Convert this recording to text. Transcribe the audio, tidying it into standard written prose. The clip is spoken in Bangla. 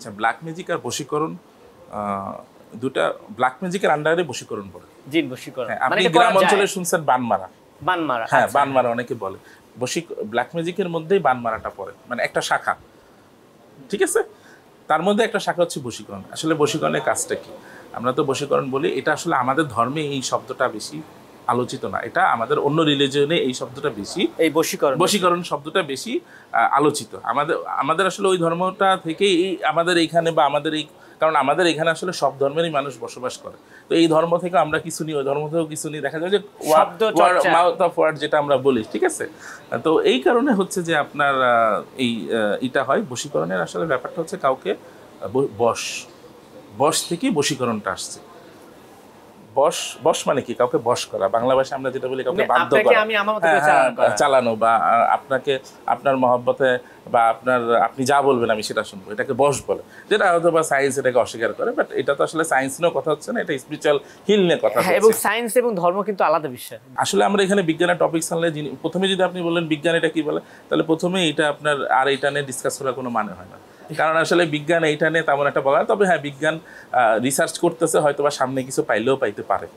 আচ্ছা, ব্ল্যাক ম্যাজিক আর বশীকরণ দুটা ব্ল্যাক ম্যাজিকের আন্ডারে বশীকরণ পড়ে। জিন বশীকরণ হ্যাঁ, মানে আপনি এটা গ্রাম করা অঞ্চলে যায়? শুনছেন বানমারা। বানমারা, হ্যাঁ, আচ্ছা। বানমারা অনেকে বলে। ব্ল্যাক ম্যাজিকের মধ্যেই বানমারাটা পড়ে, মানে একটা শাখা, ঠিক আছে? তার মধ্যে একটা শাখা হচ্ছে বশীকরণ। আসলে বশীকরণের কাজটা কি? আমরা তো বশীকরণ বলি, এটা আসলে আমাদের ধর্মে এই শব্দটা বেশি আলোচিত না, এটা আমাদের অন্য রিলিজিয়নে এই শব্দটা বেশি, এই বশীকরণ বশীকরণ শব্দটা বেশি আলোচিত। আমাদের আসলে ওই ধর্মটা থেকেই আমাদের এইখানে বা আমাদের এই, কারণ আমাদের এখানে আসলে সব ধর্মেরই মানুষ বসবাস করে, তো এই ধর্ম থেকে আমরা কিছু নিই, ওই ধর্ম থেকেও কিছু নিই, দেখা যায় যে মাউথ অফ ওয়ার্ড যেটা আমরা বলি, ঠিক আছে? তো এই কারণে হচ্ছে যে আপনার এই এটা হয় বশীকরণের। আসলে ব্যাপারটা হচ্ছে কাউকে বশ থেকেই বশীকরণটা আসছে। বশ মানে কি? কাউকে বশ করা, বাংলা ভাষায় আমরা যেটা বলি কাউকে বাধ্য করা, চালানো, বা আপনাকে আপনার মহব্বতে বা আপনি যা বলবেন আমি সেটা শুনবো, এটাকে বশ বলে। যেটা হয়তো বা সায়েন্স এটাকে অস্বীকার করে, বাট এটা তো আসলে সায়েন্স নিয়েও কথা হচ্ছে না, এটা স্পিরিচুয়াল হিল নিয়ে কথা হচ্ছে। এবং সায়েন্স এবং ধর্ম কিন্তু আলাদা বিষয়। আসলে আমরা এখানে বিজ্ঞানের টপিক আনলে প্রথমে যদি আপনি বললেন বিজ্ঞান এটা কি বলে, তাহলে প্রথমে এটা আপনার আর এটা নিয়ে ডিসকাস করার কোনো মানে হয় না, কারণ আসলে বিজ্ঞান এইটা নিয়ে তেমন একটা বলা। তবে হ্যাঁ, বিজ্ঞান রিসার্চ করতেছে, হয়তো বা সামনে কিছু পাইলেও পাইতে পারে।